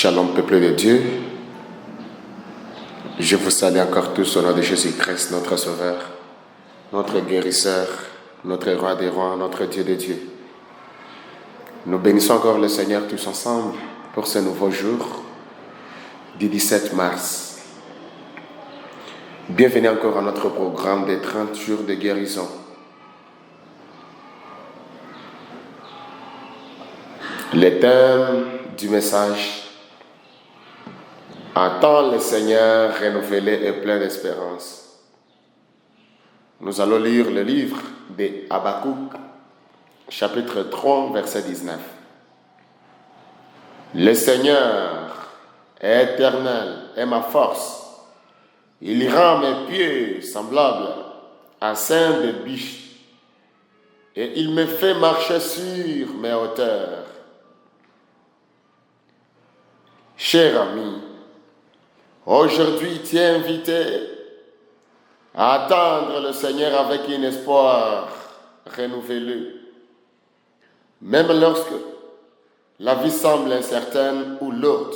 Shalom, peuple de Dieu. Je vous salue encore tous au nom de Jésus-Christ, notre Sauveur, notre guérisseur, notre roi des rois, notre Dieu de Dieu. Nous bénissons encore le Seigneur tous ensemble pour ce nouveau jour du 17 mars. Bienvenue encore à notre programme des 30 jours de guérison. Le thème du message: Attends le Seigneur renouvelé et plein d'espérance. Nous allons lire le livre de Habakkuk, chapitre 3, verset 19. Le Seigneur est éternel et ma force. Il rend mes pieds semblables à ceux de biche et il me fait marcher sur mes hauteurs. Cher ami, aujourd'hui tu es invité à attendre le Seigneur avec un espoir renouvelé. Même lorsque la vie semble incertaine ou lourde,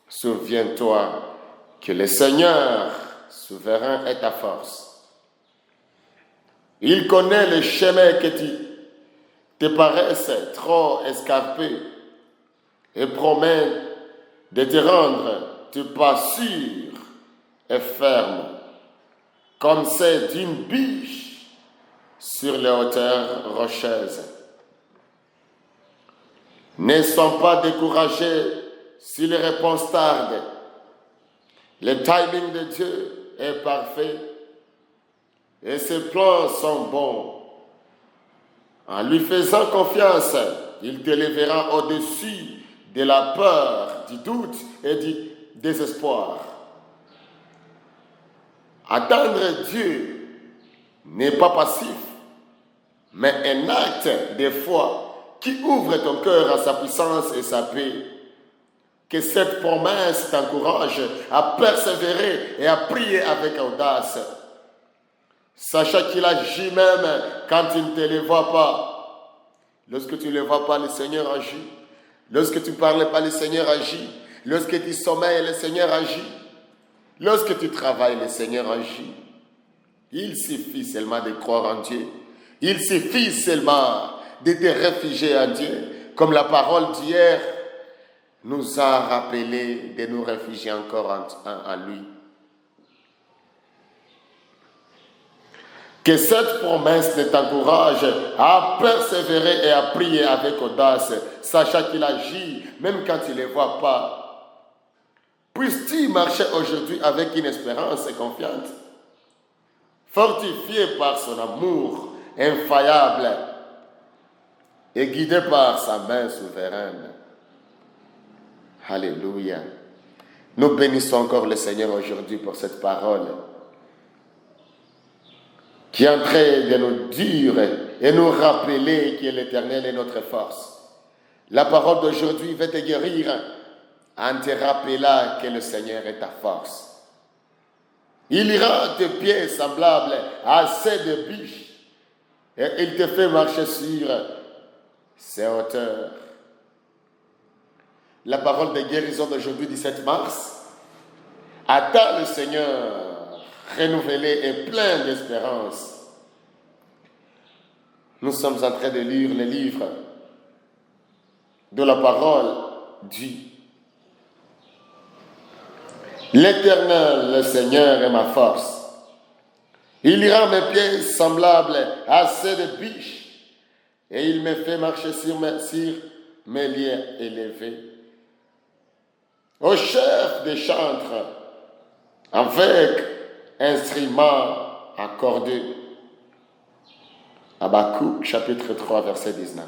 souviens-toi que le Seigneur souverain est ta force. Il connaît le chemin que te paraissent trop escarpé et promet de te rendre tu pas sûr et ferme, comme c'est d'une biche sur les hauteurs rocheuses. Ne sois pas découragés si les réponses tardent. Le timing de Dieu est parfait et ses plans sont bons. En lui faisant confiance, il t'élèvera au-dessus de la peur, du doute et du désespoir. Attendre Dieu n'est pas passif, mais un acte de foi qui ouvre ton cœur à sa puissance et sa paix. Que cette promesse t'encourage à persévérer et à prier avec audace, sachant qu'il agit même quand tu ne te le vois pas. Lorsque tu ne le vois pas, le Seigneur agit. Lorsque tu ne parles pas, le Seigneur agit. Lorsque tu sommeilles, le Seigneur agit. Lorsque tu travailles, le Seigneur agit. Il suffit seulement de croire en Dieu. Il suffit seulement de te réfugier en Dieu. Comme la parole d'hier nous a rappelé de nous réfugier encore en lui. Que cette promesse t'encourage à persévérer et à prier avec audace, sachant qu'il agit, même quand tu ne le vois pas. Puisses-tu marcher aujourd'hui avec une espérance confiante, fortifié par son amour infaillible et guidé par sa main souveraine. Alléluia. Nous bénissons encore le Seigneur aujourd'hui pour cette parole qui est en train de nous dire et nous rappeler que l'Éternel est notre force. La parole d'aujourd'hui va te guérir en te rappelant que le Seigneur est ta force. Il rend tes pieds semblables à ceux de biche et il te fait marcher sur ses hauteurs. La parole de guérison d'aujourd'hui, 17 mars, attends le Seigneur renouvelé et plein d'espérance. Nous sommes en train de lire le livre de la parole dit: L'Éternel, le Seigneur est ma force. Il rend mes pieds semblables à ceux de biche et il me fait marcher sur mes liens élevés. Au chef des chantres, avec instruments accordés. Habakkuk, chapitre 3, verset 19.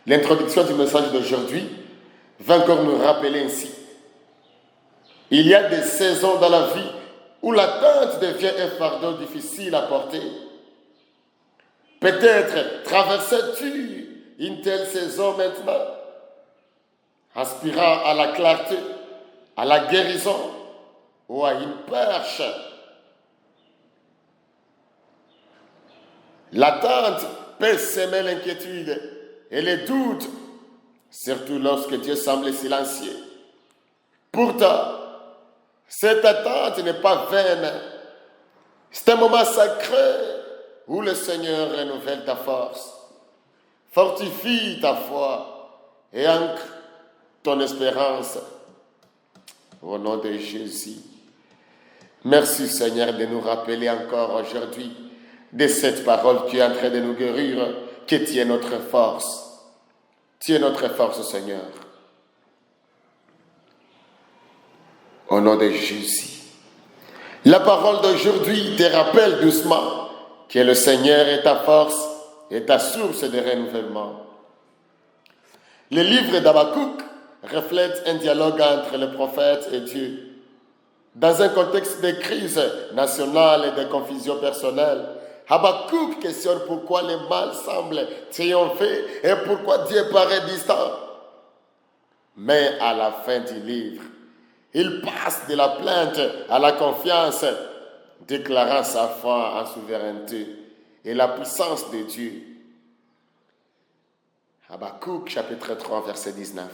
L'introduction du message d'aujourd'hui va encore nous rappeler ainsi: il y a des saisons dans la vie où l'attente devient un fardeau difficile à porter. Peut-être traverses-tu une telle saison maintenant, aspirant à la clarté, à la guérison ou à une perche. L'attente peut semer l'inquiétude et les doutes, surtout lorsque Dieu semble silencieux. Pourtant, cette attente n'est pas vaine. C'est un moment sacré où le Seigneur renouvelle ta force, fortifie ta foi et ancre ton espérance. Au nom de Jésus. Merci Seigneur de nous rappeler encore aujourd'hui de cette parole qui est en train de nous guérir, que tu es notre force. Tu es notre force Seigneur. Au nom de Jésus. La parole d'aujourd'hui te rappelle doucement que le Seigneur est ta force et ta source de renouvellement. Le livre d'Habakkuk reflète un dialogue entre le prophète et Dieu. Dans un contexte de crise nationale et de confusion personnelle, Habakkuk questionne pourquoi le mal semble triompher et pourquoi Dieu paraît distant. Mais à la fin du livre, il passe de la plainte à la confiance, déclarant sa foi en souveraineté et la puissance de Dieu. Habakkuk chapitre 3 verset 19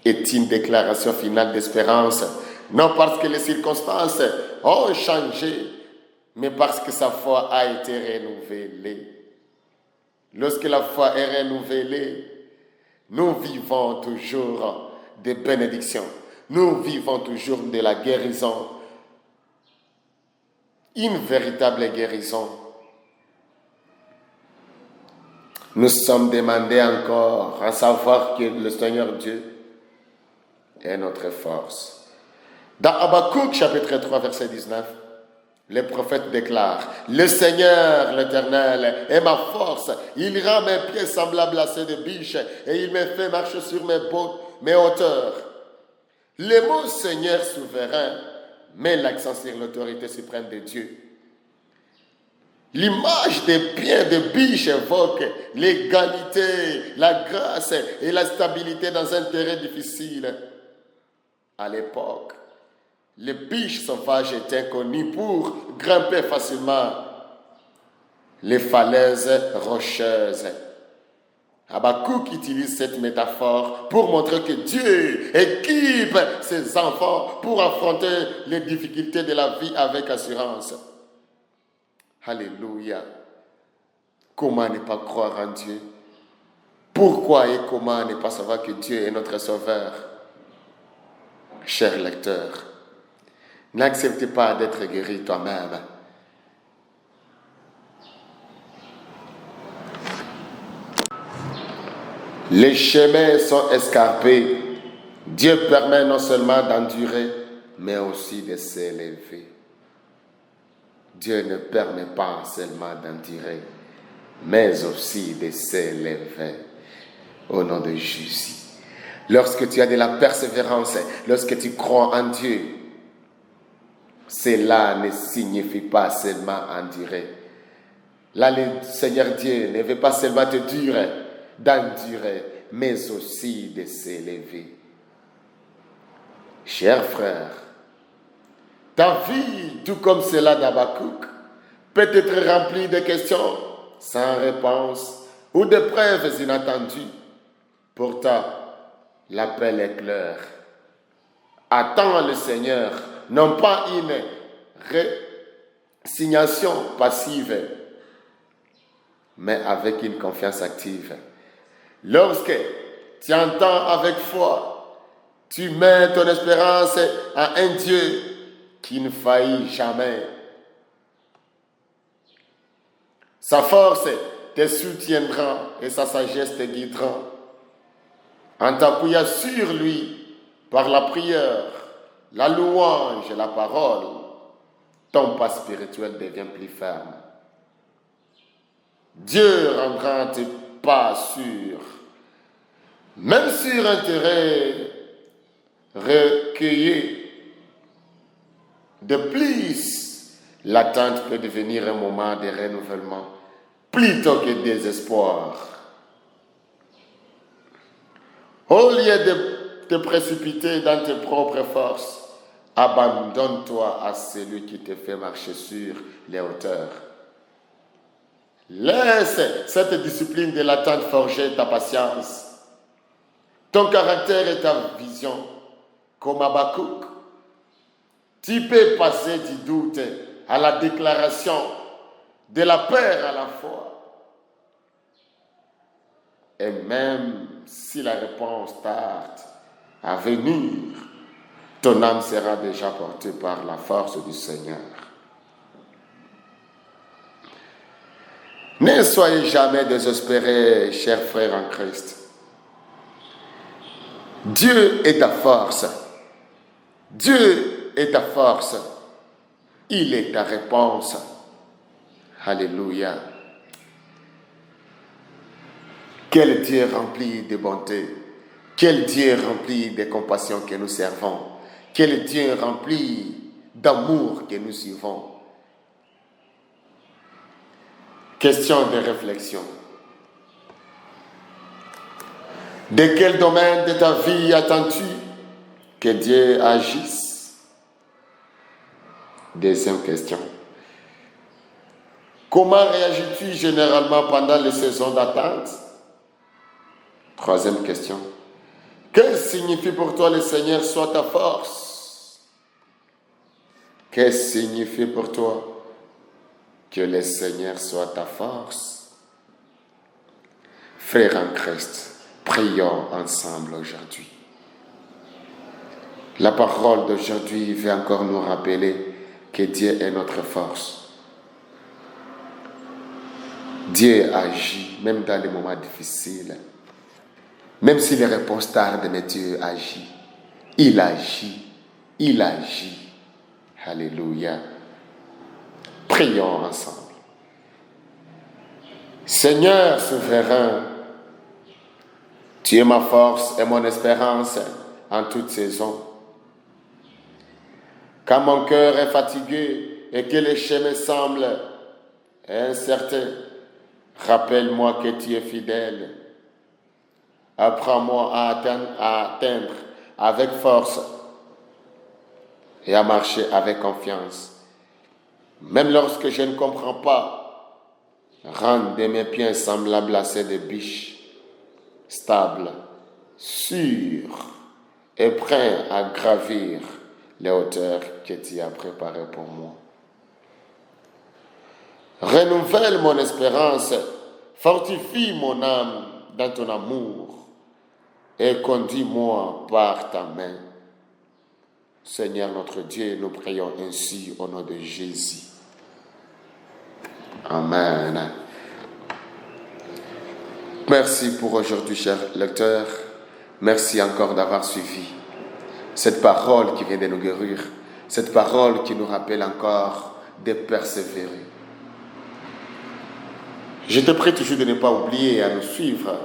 est une déclaration finale d'espérance, non parce que les circonstances ont changé, mais parce que sa foi a été renouvelée. Lorsque la foi est renouvelée, nous vivons toujours des bénédictions. Nous vivons toujours de la guérison. Une véritable guérison. Nous sommes demandés encore à savoir que le Seigneur Dieu est notre force. Dans Habakkuk chapitre 3 verset 19, le prophète déclare: le Seigneur l'Éternel est ma force, il rend mes pieds semblables à ceux de biche et il me fait marcher sur mes hauteurs. Le mot Seigneur souverain met l'accent sur l'autorité suprême de Dieu. L'image des pieds de biche évoque l'égalité, la grâce et la stabilité dans un terrain difficile. À l'époque, les biches sauvages étaient connues pour grimper facilement les falaises rocheuses. Habakkuk utilise cette métaphore pour montrer que Dieu équipe ses enfants pour affronter les difficultés de la vie avec assurance. Alléluia. Comment ne pas croire en Dieu? Pourquoi et comment ne pas savoir que Dieu est notre Sauveur? Cher lecteur, n'accepte pas d'être guéri toi-même. Les chemins sont escarpés. Dieu permet non seulement d'endurer, mais aussi de s'élever. Dieu ne permet pas seulement d'endurer, mais aussi de s'élever. Au nom de Jésus. Lorsque tu as de la persévérance, lorsque tu crois en Dieu, cela ne signifie pas seulement endurer. Là, le Seigneur Dieu ne veut pas seulement te dire d'endurer, mais aussi de s'élever. Chers frères, ta vie, tout comme celle d'Habakkuk, peut être remplie de questions sans réponse ou de preuves inattendues. Pourtant, l'appel est clair. Attends le Seigneur, non pas une résignation passive, mais avec une confiance active. Lorsque tu entends avec foi, tu mets ton espérance à un Dieu qui ne faillit jamais. Sa force te soutiendra et sa sagesse te guidera. En t'appuyant sur lui par la prière, la louange et la parole, ton pas spirituel devient plus ferme. Dieu rendra tes pas sûrs. Même sur un terrain recueilli de plus, l'attente peut devenir un moment de renouvellement plutôt que désespoir. Au lieu de te précipiter dans tes propres forces, abandonne-toi à celui qui te fait marcher sur les hauteurs. Laisse cette discipline de l'attente forger ta patience, ton caractère et ta vision. comme Habakkuk. Tu peux passer du doute à la déclaration, de la peur à la foi. Et même si la réponse tarde à venir, ton âme sera déjà portée par la force du Seigneur. Ne soyez jamais désespérés, chers frères en Christ. Dieu est ta force. Dieu est ta force. Il est ta réponse. Alléluia. Quel Dieu rempli de bonté. Quel Dieu rempli de compassion que nous servons. Quel Dieu rempli d'amour que nous suivons. Question de réflexion. De quel domaine de ta vie attends-tu que Dieu agisse? Deuxième question. Comment réagis-tu généralement pendant les saisons d'attente? Troisième question. Que signifie pour toi le Seigneur soit ta force? Que signifie pour toi que le Seigneur soit ta force? Frères en Christ, prions ensemble aujourd'hui. La parole d'aujourd'hui veut encore nous rappeler que Dieu est notre force. Dieu agit même dans les moments difficiles. Même si les réponses tardent, mais Dieu agit. Il agit. Il agit. Alléluia. Prions ensemble. Seigneur souverain, tu es ma force et mon espérance en toute saison. Quand mon cœur est fatigué et que le chemin semble incertain, rappelle-moi que tu es fidèle. Apprends-moi à atteindre avec force et à marcher avec confiance. Même lorsque je ne comprends pas, rends de mes pieds semblables à ceux de biches, stables, sûrs et prêts à gravir les hauteurs que tu as préparées pour moi. Renouvelle mon espérance, fortifie mon âme dans ton amour et conduis-moi par ta main. Seigneur notre Dieu, nous prions ainsi au nom de Jésus. Amen. Merci pour aujourd'hui, chers lecteurs. Merci encore d'avoir suivi cette parole qui vient de nous guérir, cette parole qui nous rappelle encore de persévérer. Je te prie toujours de ne pas oublier à nous suivre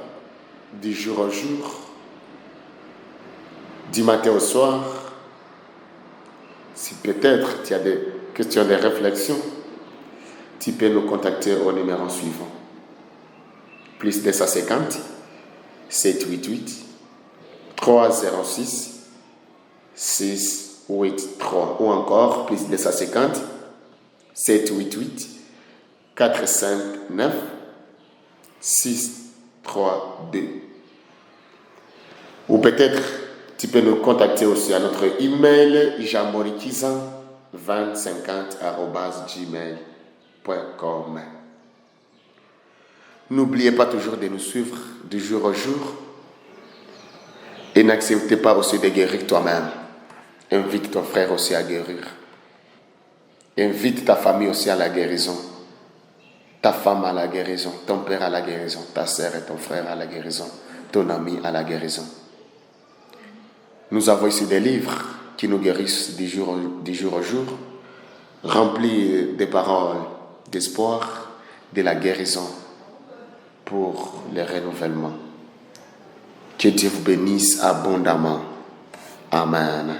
du jour au jour, du matin au soir. Si peut-être tu as des questions, des réflexions, tu peux nous contacter au numéro suivant. Plus 250 788 306 683 ou encore plus 250 788 459 632. Ou peut-être tu peux nous contacter aussi à notre email jamorikizan2050@gmail.com. N'oubliez pas toujours de nous suivre du jour au jour et n'acceptez pas aussi de guérir toi-même. Invite ton frère aussi à guérir. Invite ta famille aussi à la guérison. Ta femme à la guérison, ton père à la guérison, ta sœur et ton frère à la guérison, ton ami à la guérison. Nous avons ici des livres qui nous guérissent du jour au jour, remplis de paroles d'espoir, de la guérison pour le renouvellement. Que Dieu vous bénisse abondamment. Amen.